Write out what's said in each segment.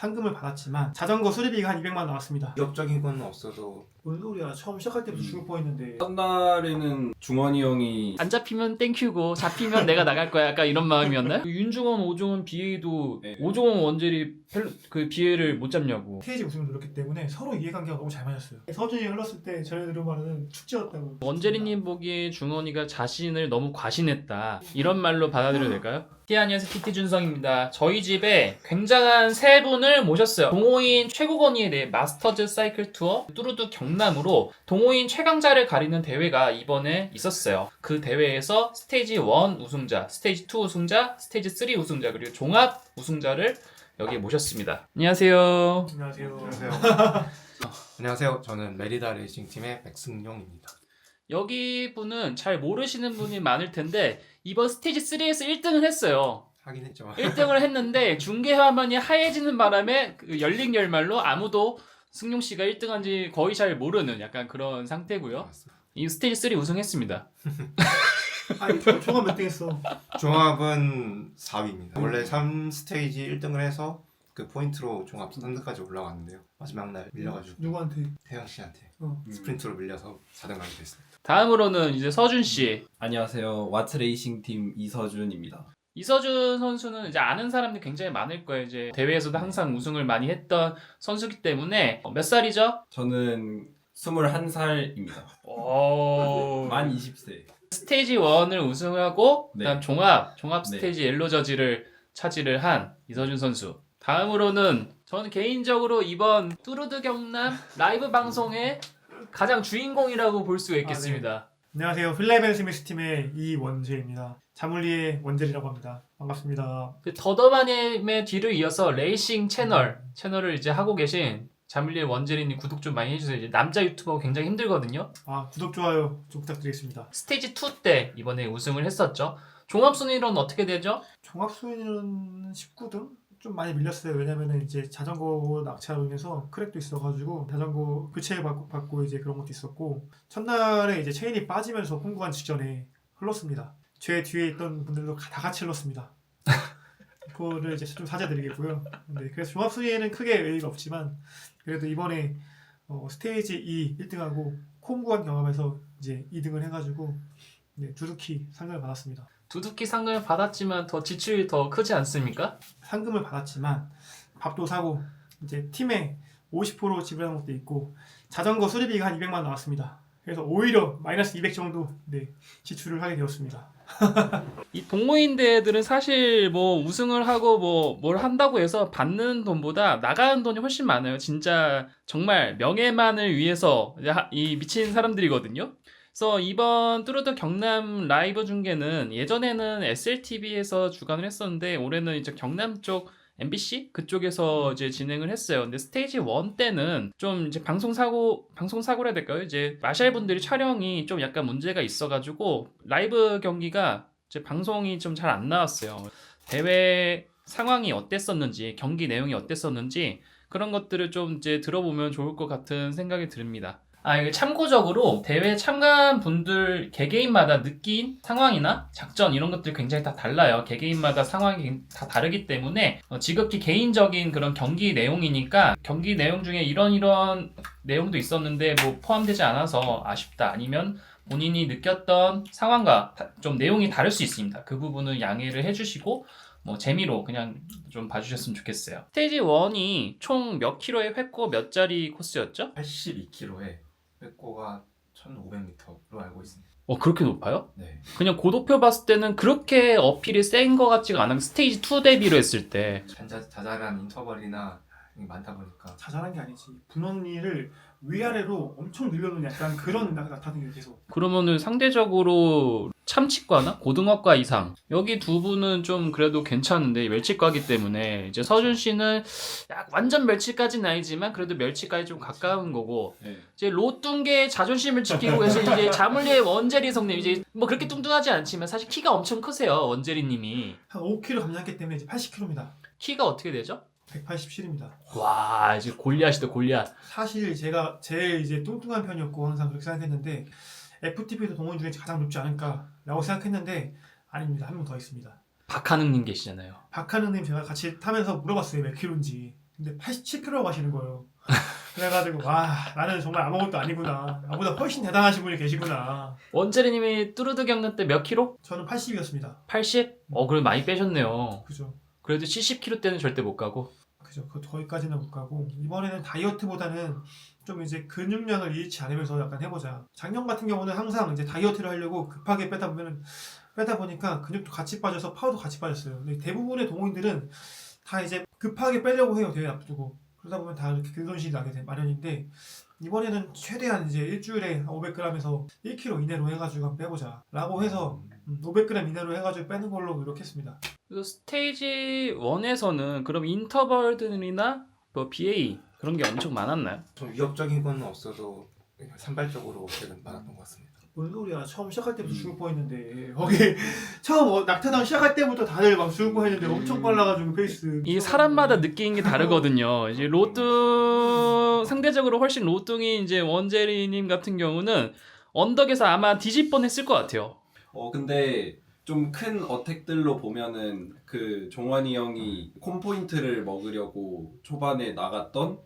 상금을 받았지만 자전거 수리비가 한 200만 원 나왔습니다. 위협적인 건 없어도 뭔 소리야? 처음 시작할 때부터 죽을 뻔했는데. 첫날에는 중원이 형이 안 잡히면 땡큐고 잡히면 내가 나갈 거야. 약간 이런 마음이었나요? 윤중원, 오종원, BA도 네. 오종원, 원젤이 그 BA를 못 잡냐고. 스테이지 우승을 노렸기 때문에 서로 이해관계가 너무 잘 맞았어요. 서준이 흘렀을 때 저희 들은 말은 축제였다고. 원재리님 보기에 중원이가 자신을 너무 과신했다. 이런 말로 받아들여도 될까요? 안녕하세요. PT 준성입니다. 저희 집에 굉장한 세 분을 모셨어요. 동호인 최고 건의에 대해 마스터즈 사이클 투어 뚜루두 경남으로 동호인 최강자를 가리는 대회가 이번에 있었어요. 그 대회에서 스테이지 1 우승자, 스테이지 2 우승자, 스테이지 3 우승자, 그리고 종합 우승자를 여기에 모셨습니다. 안녕하세요. 안녕하세요. 안녕하세요. 안녕하세요. 저는 메리다 레이싱 팀의 백승용입니다. 여기 분은 잘 모르시는 분이 많을 텐데 이번 스테이지 3에서 1등을 했어요. 하긴 했죠. 1등을 했는데 중계 화면이 하얘지는 바람에 그 열린 결말로 아무도 승용 씨가 1등한지 거의 잘 모르는 약간 그런 상태고요. 이 스테이지 3 우승했습니다. 아니 종합 몇 등 했어? 종합은 4위입니다. 원래 3스테이지 1등을 해서 그 포인트로 종합 3등까지 올라갔는데요. 마지막 날 밀려가지고 누구한테? 태영 씨한테 어. 스프린트로 밀려서 4등 가게 됐습니다. 다음으로는 이제 서준 씨. 안녕하세요. 와트 레이싱 팀 이서준입니다. 이서준 선수는 이제 아는 사람들이 굉장히 많을 거예요. 이제 대회에서도 항상 우승을 많이 했던 선수기 때문에 몇 살이죠? 저는 21살입니다. 오. 만 20세. 스테이지 1을 우승하고 네. 그다음 종합 네. 스테이지 옐로 저지를 차지를 한 이서준 선수. 다음으로는 저는 개인적으로 이번 뚜루드 경남 라이브 방송의 가장 주인공이라고 볼 수가 있겠습니다. 안녕하세요. 플레이벤 스미스 팀의 이원재입니다. 자물리의 원젤이라고 합니다. 반갑습니다. 그 더더마님의 뒤를 이어서 레이싱 채널을 이제 하고 계신 자물리의 원재리님 구독 좀 많이 해주세요. 이제 남자 유튜버 굉장히 힘들거든요. 아 구독 좋아요 좀 부탁드리겠습니다. 스테이지 2 때 이번에 우승을 했었죠. 종합 순위로는 어떻게 되죠? 종합 순위는 19등? 좀 많이 밀렸어요. 왜냐면은 이제 자전거 낙차로 인해서 크랙도 있어가지고 자전거 교체 받고 이제 그런 것도 있었고 첫날에 이제 체인이 빠지면서 홍구간 직전에 흘렀습니다. 제 뒤에 있던 분들도 다 같이 흘렀습니다. 그거를 이제 좀 사죄드리겠고요. 네, 그래서 종합 순위에는 크게 의의가 없지만 그래도 이번에 스테이지 2 1등하고 콤구간 경험에서 이제 2등을 해가지고 네, 두둑히 상금을 받았습니다. 두둑히 상금을 받았지만 더 지출이 더 크지 않습니까? 상금을 받았지만 밥도 사고 이제 팀에 50% 지불하는 것도 있고 자전거 수리비가 한 200만 원 나왔습니다. 그래서 오히려 마이너스 200 정도 네, 지출을 하게 되었습니다. 이 동호인 대회들은 사실 뭐 우승을 하고 뭐 뭘 한다고 해서 받는 돈보다 나가는 돈이 훨씬 많아요. 진짜 정말 명예만을 위해서 이 미친 사람들이거든요. 그래서 이번 뚜루드 경남 라이브 중계는 예전에는 SLTV에서 주관을 했었는데 올해는 이제 경남 쪽 MBC 그쪽에서 이제 진행을 했어요. 근데 스테이지 1 때는 좀 이제 방송 사고라 해야 될까요? 이제 마샬 분들이 촬영이 좀 약간 문제가 있어가지고 라이브 경기가 이제 방송이 좀 잘 안 나왔어요. 대회 상황이 어땠었는지, 경기 내용이 어땠었는지 그런 것들을 좀 이제 들어보면 좋을 것 같은 생각이 듭니다. 이게 참고적으로 대회 참가한 분들 개개인마다 느낀 상황이나 작전 이런 것들이 굉장히 다 달라요. 개개인마다 상황이 다 다르기 때문에 지극히 개인적인 그런 경기 내용이니까 경기 내용 중에 이런 내용도 있었는데 뭐 포함되지 않아서 아쉽다 아니면 본인이 느꼈던 상황과 좀 내용이 다를 수 있습니다. 그 부분은 양해를 해주시고 뭐 재미로 그냥 좀 봐주셨으면 좋겠어요. 스테이지 1이 총 몇 킬로의 획고 몇 짜리 코스였죠? 82km에 백고가 1,500m로 알고 있습니다. 그렇게 높아요? 네. 그냥 고도표 봤을 때는 그렇게 어필이 센 것 같지가 않은 스테이지 2 대비로 했을 때 자잘한 인터벌이나 많다 보니까 자잘한 게 아니지. 분원리를 위아래로 엄청 늘려놓은 약간 그런 나타나는 게 계속. 그러면은 상대적으로 참치과나 고등어과 이상 여기 두 분은 좀 그래도 괜찮은데 멸치과기 때문에 이제 서준 씨는 완전 멸치까지는 아니지만 그래도 멸치과에 좀 가까운 거고 네. 이제 로뚱계의 자존심을 지키고 계신 이제 자물리의 원재리 성님 이제 뭐 그렇게 뚱뚱하지 않지만 사실 키가 엄청 크세요. 원재리님이 한 5kg 감량했기 때문에 이제 80kg입니다. 키가 어떻게 되죠? 187입니다. 와 이제 골리앗이다 골리앗. 사실 제가 제일 이제 뚱뚱한 편이었고 항상 그렇게 생각했는데 FTP도 동호인 중에 가장 높지 않을까라고 생각했는데 아닙니다. 한 명 더 있습니다. 박하능님 계시잖아요. 박하능님 제가 같이 타면서 물어봤어요. 몇 킬로인지. 근데 87kg 가시는 거예요. 그래가지고 와 나는 정말 아무것도 아니구나. 나보다 훨씬 대단하신 분이 계시구나. 원재리님이 뚜르드 경연 때 몇 킬로? 저는 80이었습니다. 80? 그럼 많이 빼셨네요. 그죠. 그래도 70kg 때는 절대 못 가고. 그죠. 거기까지는 못 가고 이번에는 다이어트보다는 좀 이제 근육량을 잃지 않으면서 약간 해보자. 작년 같은 경우는 항상 이제 다이어트를 하려고 급하게 빼다 보니까 근육도 같이 빠져서 파워도 같이 빠졌어요. 근데 대부분의 동호인들은 다 이제 급하게 빼려고 해요. 대회 앞두고. 그러다 보면 다 이렇게 근손실이 나게 된 마련인데 이번에는 최대한 이제 일주일에 500g에서 1kg 이내로 해가지고 한번 빼보자 라고 해서 500g 이내로 해가지고 빼는 걸로 노력했습니다. 그 스테이지 1에서는 그럼 인터벌들이나 뭐 BA 그런 게 엄청 많았나요? 좀 위협적인 건 없어도 그냥 산발적으로 어택은 많았던 것 같습니다. 뭔 소리야. 처음 시작할 때부터 죽을 뻔했는데 거기 처음 낙타당 시작할 때부터 다들 막 죽을 뻔했는데 엄청 빨라가지고 페이스 이 사람마다 느끼는 게 다르거든요. 이제 로뚱 상대적으로 훨씬 로뚱이 이제 원제리님 같은 경우는 언덕에서 아마 뒤질 뻔했을 것 같아요. 근데 좀 큰 어택들로 보면은 그 종환이 형이 콤포인트를 먹으려고 초반에 나갔던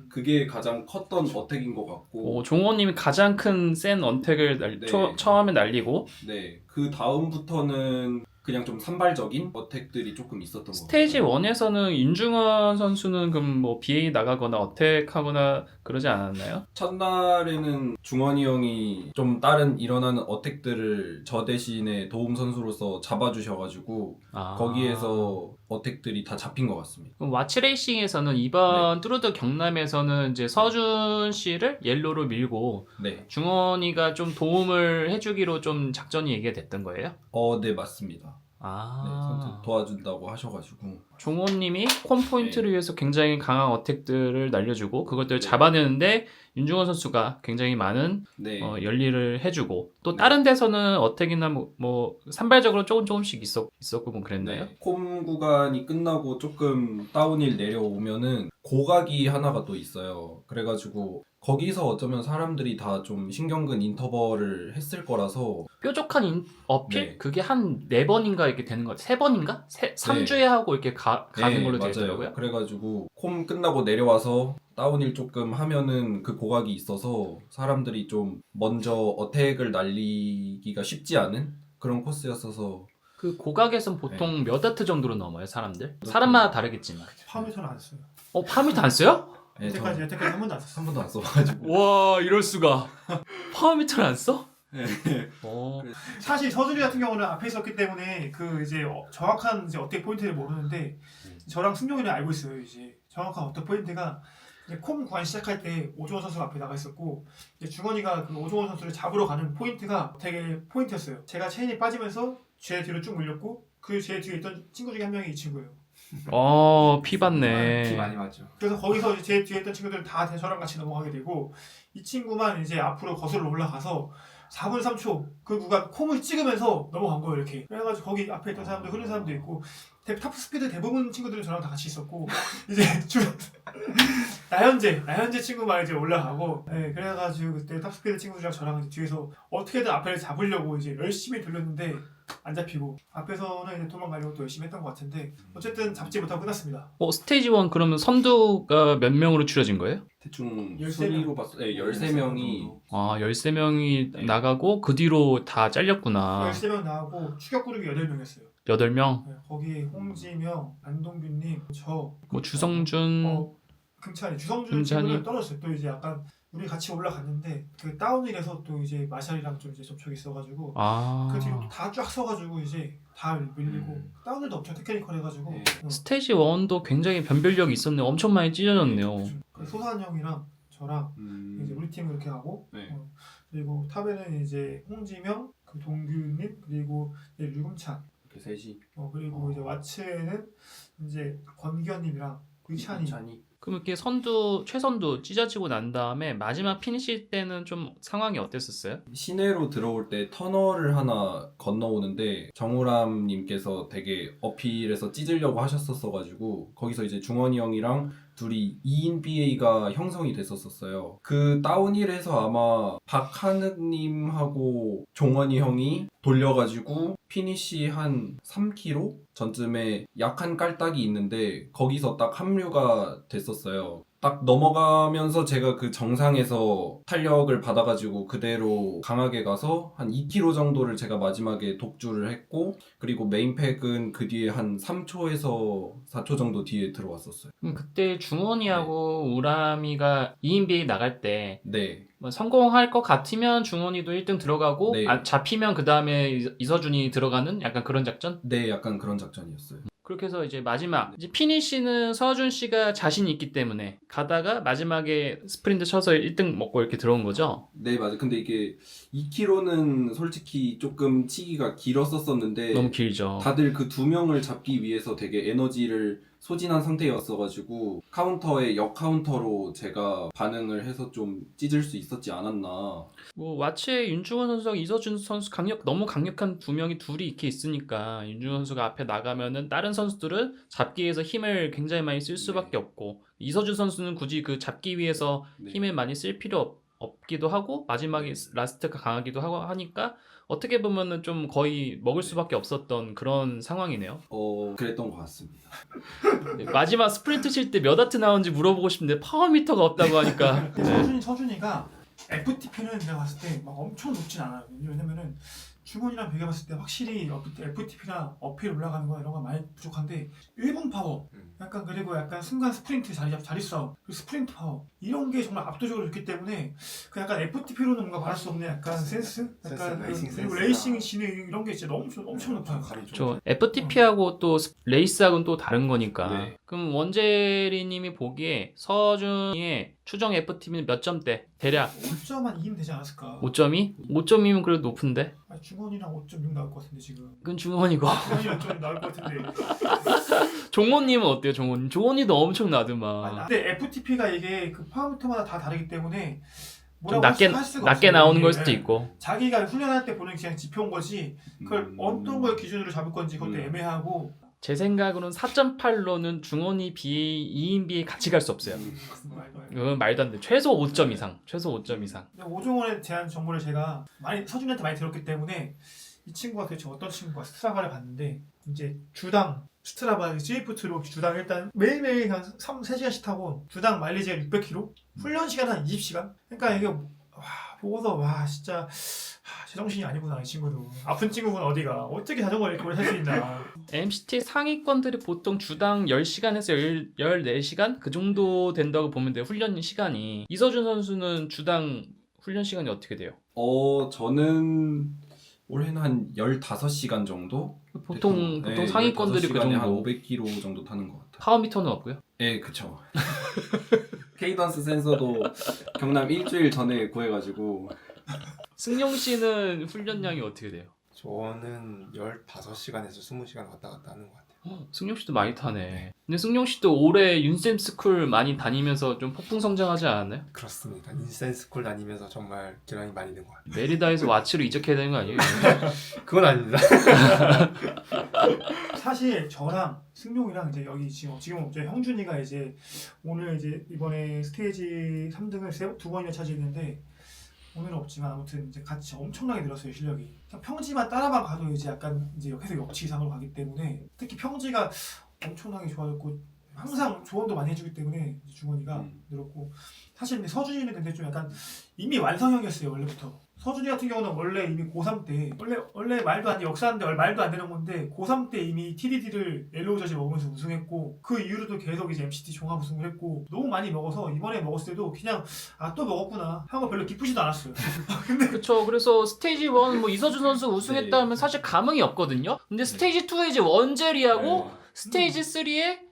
그게 가장 컸던 어택인 것 같고. 종호님이 가장 큰 센 언택을 네. 처음에 날리고 네, 그 다음부터는 그냥 좀 산발적인 어택들이 조금 있었던 것 같아요. 스테이지 1에서는 윤중원 선수는 그럼 뭐 BA 나가거나 어택하거나 그러지 않았나요? 첫날에는 중원이 형이 좀 다른 일어나는 어택들을 저 대신에 도움 선수로서 잡아주셔가지고 거기에서 어택들이 다 잡힌 것 같습니다. 그럼 와치레이싱에서는 이번 뚜르드 경남에서는 이제 서준 씨를 옐로로 밀고 네, 중원이가 좀 도움을 해주기로 좀 작전이 얘기가 됐던 거예요? 네 맞습니다. 네, 선수 도와준다고 하셔가지고 종호님이 콤포인트를 위해서 굉장히 강한 어택들을 날려주고 그것들을 잡아내는데 윤중원 선수가 굉장히 많은 네, 열리를 해주고 또 다른 데서는 어택이나 뭐 산발적으로 조금씩 있었고 뭐 그랬나요? 네, 콤 구간이 끝나고 조금 다운힐 내려오면은 고각이 하나가 또 있어요. 그래가지고 거기서 어쩌면 사람들이 다 좀 신경근 인터벌을 했을 거라서 뾰족한 어필? 네. 그게 한 4번인가 이렇게 되는 것 같아요. 3번인가? 3주에 하고 이렇게 가는 걸로 되어 있더라고요. 그래가지고 콤 끝나고 내려와서 다운힐 조금 하면은 그 고각이 있어서 사람들이 좀 먼저 어택을 날리기가 쉽지 않은 그런 코스였어서 그 고각에선 보통 몇 와트 정도로 넘어요, 사람들? 사람마다 다르겠지만. 파워미터는 안 써요. 파워미터 안 써요? 네, 여태까지 한 번도 안 썼어요. 한 번도 안 써가지고 와, 이럴 수가. 파워미터를 안 써? 네. 사실 서준이 같은 경우는 앞에 있었기 때문에 그 이제 정확한 이제 어택 포인트를 모르는데 저랑 승용이는 알고 있어요. 이제 정확한 어택 포인트가 이제 콤 구간 시작할 때 오종원 선수가 앞에 나가 있었고 이제 중원이가 그 오종원 선수를 잡으러 가는 포인트가 되게 포인트였어요. 제가 체인이 빠지면서 제 뒤로 쭉 밀렸고 그 제 뒤에 있던 친구 중에 한 명이 이 친구예요. 피 받네. 피 많이 맞죠. 그래서 거기서 이제 제 뒤에 있던 친구들은 다 저랑 같이 넘어가게 되고 이 친구만 이제 앞으로 거슬러 올라가서 4분 3초 그 구간 콤을 찍으면서 넘어간 거예요. 이렇게 그래가지고 거기 앞에 있던 사람들 흐른 사람도 있고 탑 스피드 대부분 친구들은 저랑 다 같이 있었고 이제 나현재 친구만 이제 올라가고 네, 그래가지고 그때 탑 스피드 친구들이랑 저랑 이제 뒤에서 어떻게든 앞에를 잡으려고 이제 열심히 돌렸는데 안 잡히고 앞에서는 이제 도망가려고 또 열심히 했던 것 같은데 어쨌든 잡지 못하고 끝났습니다. 스테이지 1 그러면 선두가 몇 명으로 추려진 거예요? 대충 13명. 순위로 봤을 때 13명이 13명이 네. 나가고 그 뒤로 다 잘렸구나. 13명 나오고 추격 그룹이 8명이었어요. 8명? 네, 거기 홍지명, 안동균님, 저, 뭐 주성준, 금찬이, 주성준 금찬이. 친구는 떨어졌어요. 또 이제 약간 우리 같이 올라갔는데 그 다운힐에서 또 이제 마샬이랑 좀 이제 접촉이 있어가지고 그 뒤로 다 쫙 서가지고 이제 다 밀리고 다운힐도 엄청 테크니컬해가지고 네. 스테이지 1도 굉장히 변별력이 있었네요. 엄청 많이 찢어졌네요. 그 소산 형이랑 저랑 이제 우리 팀 이렇게 하고 네. 그리고 탑에는 이제 홍지명, 그 동규님 그리고 이제 류금찬 이렇게 셋이 그리고 이제 와츠에는 이제 권기현님이랑 의찬이 그럼 이렇게 최선두 찢어지고 난 다음에 마지막 피니시 때는 좀 상황이 어땠었어요? 시내로 들어올 때 터널을 하나 건너오는데 정우람님께서 되게 어필해서 찢으려고 하셨었어가지고 거기서 이제 중원이 형이랑 둘이 2인 BA가 형성이 됐었어요. 그 다운힐에서 아마 박하느님하고 종원이 형이 돌려가지고 피니시 한 3km 전쯤에 약한 깔딱이 있는데 거기서 딱 합류가 됐었어요. 딱 넘어가면서 제가 그 정상에서 탄력을 받아가지고 그대로 강하게 가서 한 2km 정도를 제가 마지막에 독주를 했고, 그리고 메인팩은 그 뒤에 한 3초에서 4초 정도 뒤에 들어왔었어요. 그때 중원이하고 우람이가 2인비에 나갈 때 네. 뭐 성공할 것 같으면 중원이도 1등 들어가고 네. 잡히면 그 다음에 이서준이 들어가는 약간 그런 작전? 네, 약간 그런 작전이었어요. 그렇게 해서 이제 마지막 이제 피니시는 서준 씨가 자신이 있기 때문에 가다가 마지막에 스프린트 쳐서 1등 먹고 이렇게 들어온 거죠. 네, 맞아요. 근데 이게 2km는 솔직히 조금 치기가 길었었는데 너무 길죠. 다들 그 두 명을 잡기 위해서 되게 에너지를 소진한 상태였어가지고 카운터에 역카운터로 제가 반응을 해서 좀 찢을 수 있었지 않았나. 뭐 와치에 윤중원 선수와 이서준 선수 너무 강력한 두 명이 둘이 이렇게 있으니까 윤중원 선수가 앞에 나가면은 다른 선수들은 잡기 위해서 힘을 굉장히 많이 쓸 수밖에 없고 이서준 선수는 굳이 그 잡기 위해서 네. 힘을 많이 쓸 필요 없기도 하고 마지막에 라스트가 강하기도 하고 하니까 어떻게 보면은 좀 거의 먹을 수밖에 없었던 그런 상황이네요. 그랬던 것 같습니다. 네, 마지막 스프린트 칠 때 몇 와트 나온지 물어보고 싶은데 파워미터가 없다고 하니까 서준이가 FTP는 내가 봤을 때 막 엄청 높진 않아요. 왜냐면은 중원이랑 비교해봤을 때 확실히 FTP나 어필 올라가는 거 이런 거 많이 부족한데 1분 파워 약간 그리고 약간 순간 스프린트 자리 싸움 그리고 스프린트 파워 이런 게 정말 압도적으로 좋기 때문에 그 약간 FTP로는 뭔가 말할 수 없는 약간 센스? 약간 그리고 레이싱 진행 이런 게 진짜 엄청 높아요. 저 FTP하고 또 레이스하고는 또 다른 거니까. 네. 그럼 원재리님이 보기에 서준이의 추정 FTP는 몇 점대? 대략 5점 한 2면 되지 않았을까? 5점이? 5점이면 그래도 높은데? 중원이랑 5.6 나올 것 같은데 지금. 그건 중원이고. 중원이랑 좀 나올 것 같은데. 종원님은 어때요? 종원? 종원이도 엄청 나더만. 근데 FTP가 이게 그 파워미터마다 다 다르기 때문에 좀 뭐라고 할 수가 낮게 없어요. 나오는 걸 이게. 수도 있고. 자기가 훈련할 때 보는 그냥 지표인 거지 그걸 어떤 걸 기준으로 잡을 건지 그것도 애매하고. 제 생각으로는 4.8로는 중원이 BA, 2인 BA 같이 갈 수 없어요. 그건 말도 안 돼. 최소 5점 이상. 최소 5점 이상. 오종원에 대한 정보를 제가 서준이한테 많이 들었기 때문에 이 친구가 도대체 어떤 친구가 스트라바를 봤는데 이제 주당 스트라바 스위프트로 주당 일단 매일매일 한 3시간씩 타고 주당 마일리지가 600km 훈련 시간 한 20시간 그러니까 이게 보고서 와 진짜 제정신이 아니구나 이 친구도 아픈 친구는 어디가 어떻게 자전거를 이렇게 오래 탈 수 있나. MCT 상위권들이 보통 주당 10시간에서 14시간 그 정도 된다고 보면 돼요. 훈련 시간이. 이서준 선수는 주당 훈련 시간이 어떻게 돼요? 저는 올해는 한 15시간 정도? 보통 상위권들이 그 15시간에 한 정도. 500km 정도 타는 것 같아요. 파워미터는 없고요? 네, 그쵸. 케이던스 센서도 경남 일주일 전에 구해가지고. 승용 씨는 훈련량이 어떻게 돼요? 저는 15시간에서 20시간 왔다 갔다 하는 것 같아요. 승용 씨도 많이 타네. 근데 승용 씨도 올해 윤쌤 스쿨 많이 다니면서 좀 폭풍 성장하지 않았나요? 그렇습니다. 인센 스쿨 다니면서 정말 기량이 많이 는 것 같아요. 메리다에서 와치로 이적해야 되는 거 아니에요? 그건 아닙니다. 사실 저랑 승용이랑 이제 여기 지금 이제 형준이가 이제 오늘 이제 이번에 스테이지 3등을 두 번이나 차지했는데 오늘은 없지만 아무튼 이제 같이 엄청나게 늘었어요 실력이. 그냥 평지만 따라만 가도 이제 약간 이제 계속 역치 이상으로 가기 때문에 특히 평지가 엄청나게 좋아졌고 항상 조언도 많이 해주기 때문에 이제 중원이가 늘었고 사실 근데 서준이는 근데 좀 약간 이미 완성형이었어요 원래부터. 서준이 같은 경우는 원래 이미 고3 때 원래 말도 안 돼 역사인데 말도 안 되는 건데 고3 때 이미 TDD를 옐로우 저지 먹으면서 우승했고 그 이후로도 계속 이제 MCT 종합 우승을 했고 너무 많이 먹어서 이번에 먹었을 때도 그냥 또 먹었구나 하고 별로 기쁘지도 않았어요. 근데 그쵸. 그래서 스테이지 1 뭐 이서준 선수 우승했다 하면 사실 감흥이 없거든요. 근데 스테이지 2에 이제 원젤이하고 스테이지 3에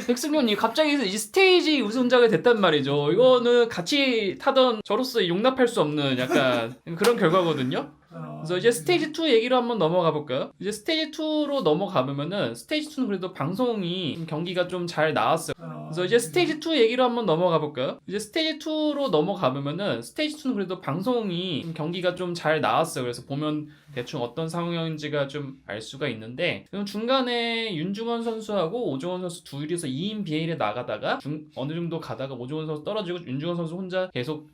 백승용님 갑자기 이제 스테이지 우승자가 됐단 말이죠. 이거는 같이 타던 저로서 용납할 수 없는 약간 그런 결과거든요. 그래서 이제 스테이지 2 얘기로 한번 넘어가 볼까요? 이제 스테이지 2로 넘어가면은 스테이지 2는 그래도 방송이 경기가 좀 잘 나왔어요. 그래서 이제 스테이지 2 얘기로 한번 넘어가 볼까요? 이제 스테이지 2로 넘어가보면은 스테이지 2는 그래도 방송이 좀 경기가 좀 잘 나왔어요. 그래서 보면 대충 어떤 상황인지가 좀 알 수가 있는데 그럼 중간에 윤중원 선수하고 오종원 선수 둘이서 2인 BA를 나가다가 어느 정도 가다가 오종원 선수 떨어지고 윤중원 선수 혼자 계속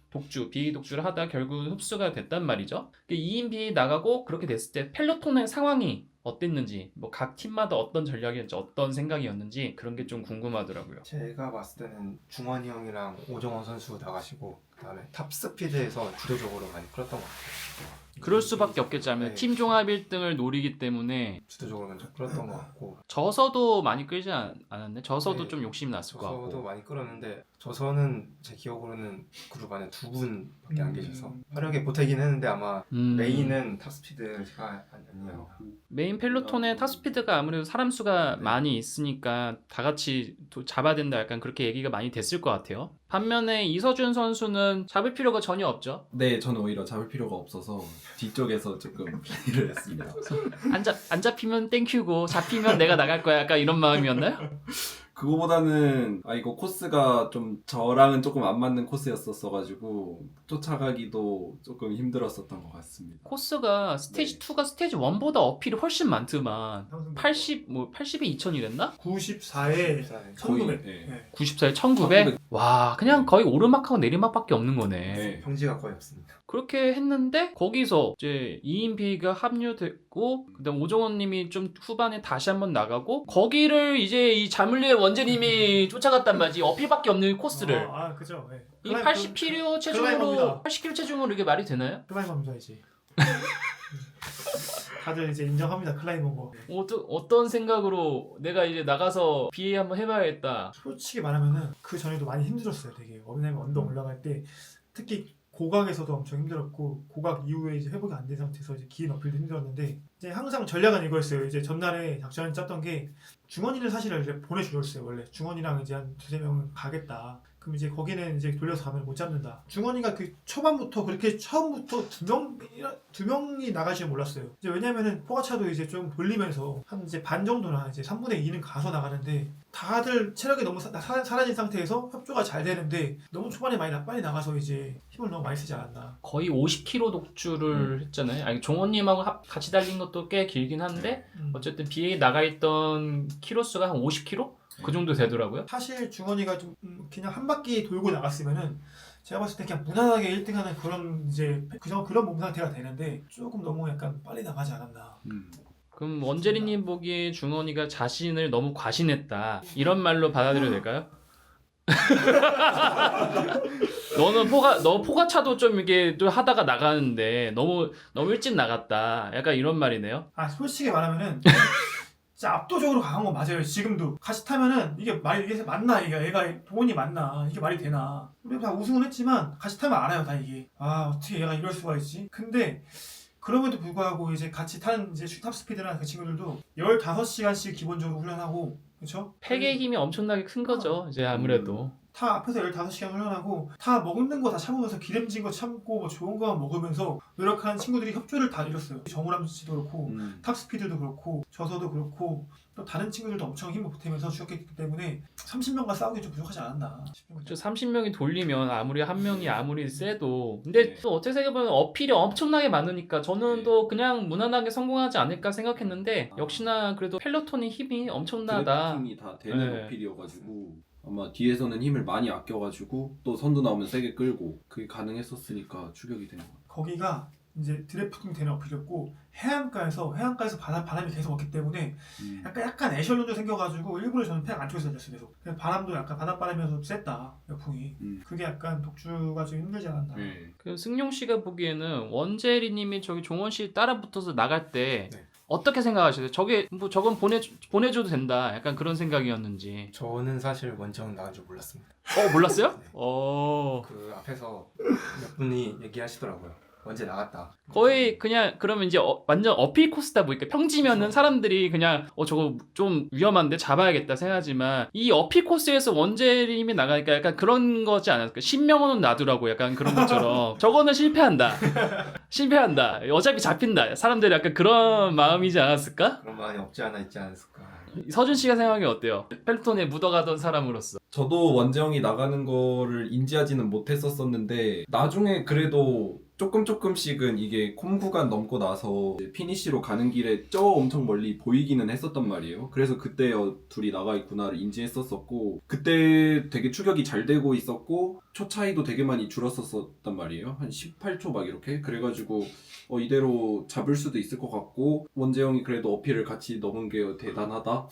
BA 독주를 하다 결국 흡수가 됐단 말이죠. 2인 BA 나가고 그렇게 됐을 때 펠로톤의 상황이 어땠는지 뭐 각 팀마다 어떤 전략이었는지 어떤 생각이었는지 그런 게 좀 궁금하더라고요. 제가 봤을 때는 중원이 형이랑 오정원 선수 나가시고 그다음에 탑스피드에서 주도적으로 많이 끌었던 것 같아요. 그럴 수밖에 없겠지. 하면 네. 팀 종합 1등을 노리기 때문에 주도적으로 먼저 끌었던 것 같고 져서도 많이 끌지 않았네. 져서도 네. 좀 욕심이 났을 것 저서도 같고. 많이 끌었는데 저서는 제 기억으로는 그룹 안에 2분밖에 안 계셔서 화력에 보태긴 했는데 아마 메인은 탑스피드가 아니에요. 메인 펠로톤의 탑스피드가 아무래도 사람 수가 네. 많이 있으니까 다 같이 잡아야 된다 약간 그렇게 얘기가 많이 됐을 것 같아요. 반면에 이서준 선수는 잡을 필요가 전혀 없죠. 네, 저는 오히려 잡을 필요가 없어서 뒤쪽에서 조금 일을 했습니다. 안 잡히면 땡큐고 잡히면 내가 나갈 거야 약간 이런 마음이었나요? 그거보다는 이거 코스가 좀 저랑은 조금 안 맞는 코스였었어가지고 쫓아가기도 조금 힘들었었던 것 같습니다. 코스가 스테이지 2가 스테이지 1보다 어필이 훨씬 많더만 80에 2000이랬나? 94에 1900. 네. 네. 94에 1900? 와 그냥 거의 오르막하고 내리막밖에 없는 거네. 네. 평지가 거의 없습니다. 그렇게 했는데 거기서 이제 2인 B가 합류됐고 그다음 오정원 님이 좀 후반에 다시 한번 나가고 거기를 이제 이 자물리의 원재 님이 쫓아갔단 말이지. 어필밖에 없는 코스를. 그죠. 네. 이 80kg 체중으로 클라이머입니다. 80kg 체중으로 이게 말이 되나요? 클라이머입니다 이제. 다들 이제 인정합니다 클라이머인 거. 어떤 생각으로 내가 이제 나가서 BA 한번 해봐야겠다. 솔직히 말하면은 그 전에도 많이 힘들었어요 되게. 왜냐면 언덕 올라갈 때 특히 고각에서도 엄청 힘들었고 고각 이후에 이제 회복이 안 된 상태에서 이제 긴 어필도 힘들었는데 이제 항상 전략은 이거였어요. 이제 전날에 작전을 짰던 게 중원이를 사실 이제 보내주었어요. 원래 중원이랑 이제 한 2-3명은 가겠다. 그럼 이제 거기는 이제 돌려서 가면 못 잡는다. 중원이가 그 초반부터 그렇게 처음부터 두 명이 나가지 몰랐어요. 이제 왜냐면은 포가차도 이제 좀 돌리면서 한 이제 반 정도나 이제 3분의 2는 가서 나가는데 다들 체력이 너무 사라진 상태에서 협조가 잘 되는데 너무 초반에 빨리 나가서 이제 힘을 너무 많이 쓰지 않았나. 거의 50kg 독주를 했잖아요. 아니 종원님하고 같이 달린 것도 꽤 길긴 한데 어쨌든 BA 나가 있던 키로수가 한 50kg? 그 정도 되더라고요. 사실 중원이가 좀 그냥 한 바퀴 돌고 나갔으면은 제가 봤을 때 그냥 무난하게 1등하는 그런 이제 그런 몸 상태가 되는데 조금 너무 약간 빨리 나가지 않았나. 그럼 원재리님 보기에 중원이가 자신을 너무 과신했다 이런 말로 받아들여도 될까요? 너 포가차도 좀 이게 또 하다가 나가는데 너무 일찍 나갔다 약간 이런 말이네요. 솔직히 말하면은 진짜 압도적으로 강한 건 맞아요. 지금도 같이 타면은 이게 맞나 이게 얘가 동원이 맞나 이게 말이 되나. 우리 다 우승은 했지만 같이 타면 알아요 다 이게. 어떻게 얘가 이럴 수가 있지. 근데 그럼에도 불구하고 이제 같이 타는 이제 탑 스피드라는 그 친구들도 15시간씩 기본적으로 훈련하고 그렇죠? 팩의 힘이 엄청나게 큰 거죠. 이제 아무래도. 타 앞에서 15시간 훈련하고 타 먹는 거 다 참으면서 기름진 거 참고 뭐 좋은 거만 먹으면서 노력하는 친구들이 협조를 다 이뤘어요. 정우람 씨도 그렇고 탑스피드도 그렇고 저서도 그렇고 또 다른 친구들도 엄청 힘을 보태면서 추격했기 때문에 30명과 싸우기 좀 부족하지 않았나 싶은 거죠. 30명이 돌리면 아무리 한 명이 아무리 세도 근데 또 어떻게 생각해보면 어필이 엄청나게 많으니까 저는 또 그냥 무난하게 성공하지 않을까 생각했는데 역시나 그래도 펠로톤의 힘이 엄청나다. 드래프팅이 다 되는 네. 어필이어가지고 아마 뒤에서는 힘을 많이 아껴가지고 또 선두 나오면 세게 끌고 그게 가능했었으니까 추격이 되는 거예요. 거기가 이제 드래프팅 되는 어필이었고 해안가에서 바람이 계속 왔기 때문에 약간 애셜론도 생겨가지고 일부러 저는 팩 안쪽에서 달렸어요. 계속 바람도 약간 바닷바람이어서 셌다 역풍이. 그게 약간 독주가 좀 힘들지 않았나. 그 승용 씨가 보기에는 원재리님이 저기 종원 씨 따라 붙어서 나갈 때 네. 어떻게 생각하시세요? 저건 보내줘도 된다. 약간 그런 생각이었는지. 저는 사실 원정 나간 줄 몰랐습니다. 몰랐어요? 네. 어. 그 앞에서 몇 분이 얘기하시더라고요. 언제 나갔다. 거의 그냥 그러면 이제 완전 어필 코스다 보니까 평지면은 사람들이 그냥 저거 좀 위험한데 잡아야겠다 생각하지만 이 어필 코스에서 원재림이 나가니까 약간 그런 거지 않았을까? 신명호는 놔두라고 약간 그런 것처럼 저거는 실패한다. 어차피 잡힌다. 사람들이 약간 그런 마음이지 않았을까? 그런 마음이 없지 않아 있지 않았을까. 서준 씨가 생각하기 어때요? 펠톤에 묻어가던 사람으로서. 저도 원재영이 나가는 거를 인지하지는 못했었었는데 나중에 그래도 조금씩은 이게 콤 구간 넘고 나서 이제 피니시로 가는 길에 저 엄청 멀리 보이기는 했었단 말이에요. 그래서 그때 둘이 나가 있구나를 인지했었었고 그때 되게 추격이 잘 되고 있었고 초 차이도 되게 많이 줄었었단 말이에요. 한 18초 막 이렇게 그래가지고 이대로 잡을 수도 있을 것 같고 원재영이 그래도 어필을 같이 넘은 게 대단하다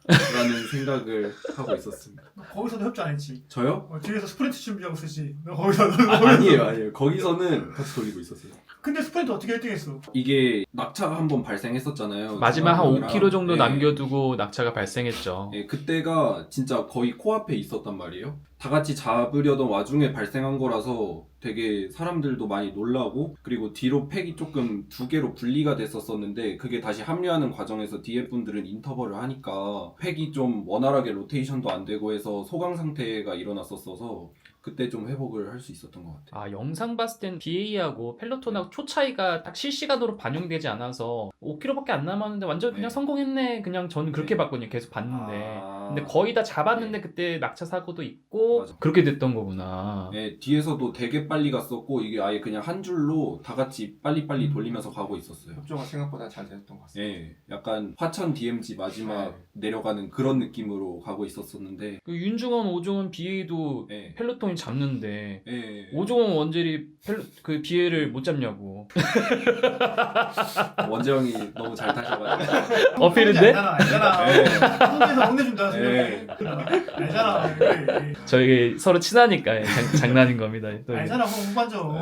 라는 생각을 하고 있었습니다. 거기서도 협조 안 했지. 저요? 뒤에서 스프린트 준비하고 쓰지. 너 거기서 아니에요. 거기서는 같이 돌리고 있었어요. 근데 스프린트 어떻게 1등했어? 이게 낙차가 한번 발생했었잖아요. 마지막 한 중앙이랑. 5km 정도 네. 남겨두고 낙차가 발생했죠. 네, 그때가 진짜 거의 코앞에 있었단 말이에요. 다 같이 잡으려던 와중에 발생한 거라서 되게 사람들도 많이 놀라고 그리고 뒤로 팩이 조금 두 개로 분리가 됐었었는데 그게 다시 합류하는 과정에서 뒤에 분들은 인터벌을 하니까 팩이 좀 원활하게 로테이션도 안 되고 해서 소강 상태가 일어났었어서 그때 좀 회복을 할 수 있었던 것 같아요. 아, 영상 봤을 땐 BA하고 펠로톤하고 초 차이가 딱 실시간으로 반영되지 않아서 5km밖에 안 남았는데 완전 그냥 네. 성공했네. 그냥 저는 그렇게 네. 봤거든요. 계속 봤는데. 아. 근데 거의 다 잡았는데 네. 그때 낙차 사고도 있고 맞아. 그렇게 됐던 거구나. 네, 뒤에서도 되게 빨리 갔었고 이게 아예 그냥 한 줄로 다 같이 빨리빨리 돌리면서 가고 있었어요. 협조가 생각보다 잘 됐던 것 같습니다. 예, 약간 화천 DMZ 마지막 내려가는 그런 느낌으로 가고 있었었는데 그 윤중원, 오종원, BA도 예, 펠로톤이 잡는데 예, 오종원, 원젤이 그 BA를 못 잡냐고. 원재영이 너무 잘 타셔가지고 어필인데? 알잖아. 예, 홍대에서 혼내준다. 예. 알잖아. 그래. 저희 서로 친하니까 장난인 겁니다. 또. 알잖아. 후반전.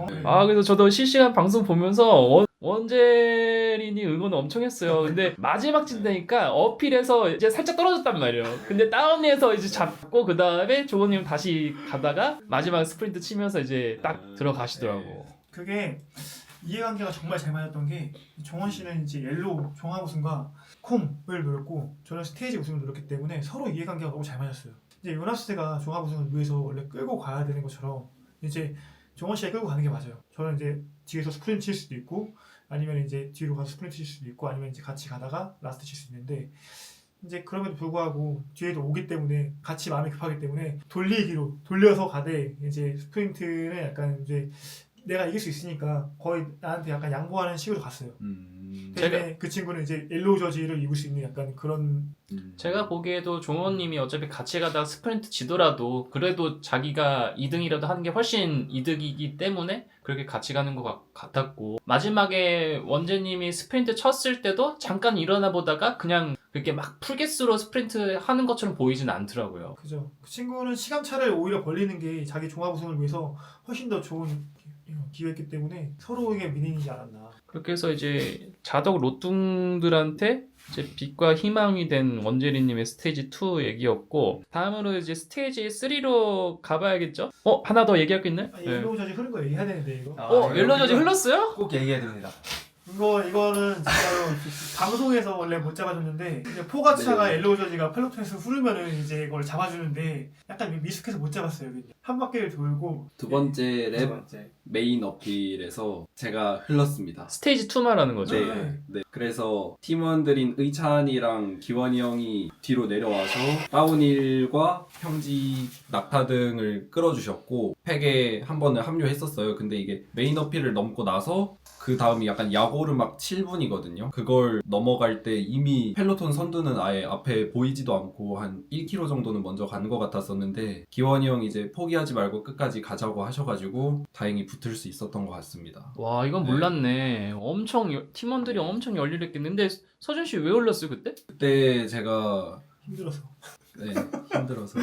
네. 아, 그래서 저도 실시간 방송 보면서 원재린이 응원을 엄청 했어요. 근데 마지막 진다니까 어필해서 이제 살짝 떨어졌단 말이에요. 근데 다운에서 이제 잡고 그 다음에 조건님 다시 가다가 마지막 스프린트 치면서 이제 딱 들어가시더라고. 그게 이해관계가 정말 잘 맞았던 게 정원 씨는 이제 옐로우 종합 우승과 콤을 노렸고 저는 스테이지 우승을 노렸기 때문에 서로 이해관계가 너무 잘 맞았어요. 이제 요나스가 종합 우승을 위해서 원래 끌고 가야 되는 것처럼 이제 정원 씨가 끌고 가는 게 맞아요. 저는 이제 뒤에서 스프린트 칠 수도 있고 아니면 이제 뒤로 가서 스프린트 칠 수도 있고 아니면 이제 같이 가다가 라스트 칠 수 있는데 이제 그럼에도 불구하고 뒤에도 오기 때문에 같이 마음이 급하기 때문에 돌리기로 돌려서 가되 이제 스프린트는 약간 이제 내가 이길 수 있으니까 거의 나한테 약간 양보하는 식으로 갔어요. 대신에 그 친구는 이제 옐로우 저지를 입을 수 있는 약간 그런 제가 보기에도 종원님이 어차피 같이 가다가 스프린트 지더라도 그래도 자기가 2등이라도 하는 게 훨씬 이득이기 때문에 그렇게 같이 가는 것 같았고 마지막에 원재님이 스프린트 쳤을 때도 잠깐 일어나 보다가 그냥 그렇게 막 풀게스로 스프린트 하는 것처럼 보이진 않더라고요. 그죠. 그 친구는 시간차를 오히려 벌리는 게 자기 종합 우승을 위해서 훨씬 더 좋은 기회였기 때문에 서로에게 미닝이지 않았나. 그렇게 해서 이제 자덕 로뚱들한테 이제 빛과 희망이 된 원재리님의 스테이지 2 얘기였고 다음으로 이제 스테이지 3로 가봐야겠죠? 하나 더 얘기할 게 있나요? 아, 옐로우 저지 흐른 거 얘기해야 되는데 이거. 옐로우 저지 흘렀어요? 꼭 얘기해야 됩니다. 이거는 진짜로 방송에서 원래 못 잡아줬는데 이제 포가차가 네. 옐로우 저지가 펠로톤에서 후르면은 이제 이걸 잡아주는데 약간 미숙해서 못 잡았어요. 한 바퀴를 돌고 두 번째 두 랩 번째. 메인 어필에서 제가 흘렀습니다. 스테이지 2 말하는 거죠? 네. 그래서 팀원들인 의찬이랑 기원이 형이 뒤로 내려와서 다운힐과 평지 낙타 등을 끌어주셨고 팩에 한 번을 합류했었어요. 근데 이게 메인 어필을 넘고 나서 그 다음이 약간 야고르막 7분이거든요. 그걸 넘어갈 때 이미 펠로톤 선두는 아예 앞에 보이지도 않고 한 1km 정도는 먼저 간 것 같았었는데 기원이 형이 이제 포기하지 말고 끝까지 가자고 하셔가지고 다행히 붙을 수 있었던 것 같습니다. 와 이건 네. 몰랐네. 엄청 팀원들이 엄청 열일했겠는데 서준 씨 왜 흘렀어요 그때? 그때 제가 힘들어서 네, 힘들어서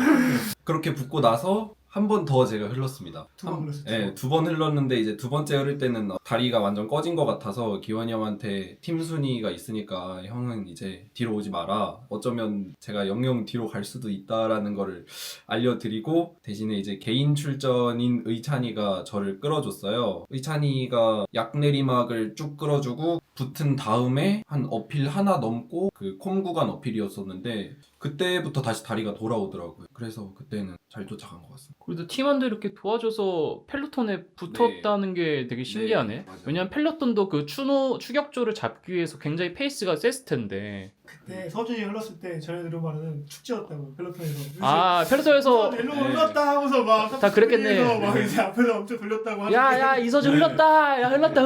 그렇게 붙고 나서 한 번 더 제가 흘렀습니다. 두 번 흘렀어요. 네, 두 번 흘렀는데 이제 두 번째 흐를 때는 다리가 완전 꺼진 것 같아서 기원이 형한테 팀 순위가 있으니까 형은 이제 뒤로 오지 마라. 어쩌면 제가 영영 뒤로 갈 수도 있다라는 거를 알려드리고 대신에 이제 개인 출전인 의찬이가 저를 끌어줬어요. 의찬이가 약 내리막을 쭉 끌어주고 붙은 다음에 한 어필 하나 넘고 그 콤 구간 어필이었었는데 그때부터 다시 다리가 돌아오더라고요. 그래서 그때는 잘 쫓아간 것 같습니다. 그래도 팀원들 이렇게 도와줘서 펠로톤에 붙었다는 게 되게 신기하네. 네, 맞아요. 왜냐면 펠로톤도 그 추격조를 잡기 위해서 굉장히 페이스가 셌을 텐데. 그때 서준이 흘렀을 때 전해들은 말은 축제였다고 펠로톤에서. 아 펠로톤에서 일로 흘렀다 하고서 막 다 그랬겠네. 막 이제 앞에서 엄청 돌렸다고 하는데. 야야 이서준 흘렀다 야 흘렀다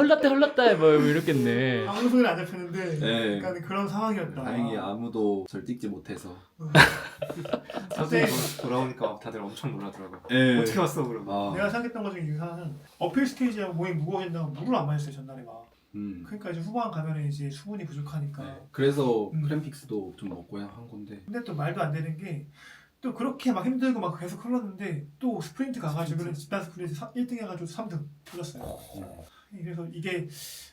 뭐 이랬겠네. 아무 소리 안 잡혔는데 네. 약간 그런 상황이었다. 다행히 아무도 절 찍지 못해서. 사진 그때 돌아오니까 다들 엄청 놀라더라고. 네. 어떻게 왔어 그러고. 아, 내가 생각했던 것 중에 하나는 어필 스테이지하고 몸이 무거워진다고 물을 안 마셨어요 전날에 막. 그러니까 이제 후반 가면은 이제 수분이 부족하니까. 네. 그래서 음. 크램픽스도 좀 먹고 한 건데. 근데 또 말도 안 되는 게 또 그렇게 막 힘들고 막 계속 흘렀는데 또 스프린트 가가지고 집단 스프린트 1등 해가지고 3등 흘렀어요. 그래서 이게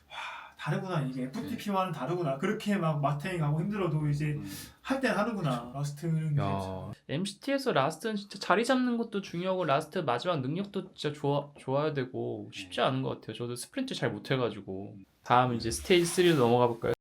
와 다르구나 이게 FTP와는 다르구나 그렇게 막 마탱이 가고 힘들어도 이제 할 때는 하는구나 라스트는. 야 MCT에서 라스트는 진짜 자리 잡는 것도 중요하고 라스트 마지막 능력도 진짜 좋아야 되고 쉽지 않은 것 같아요. 저도 스프린트 잘 못해가지고. 다음 이제 스테이지 3로 넘어가 볼까요?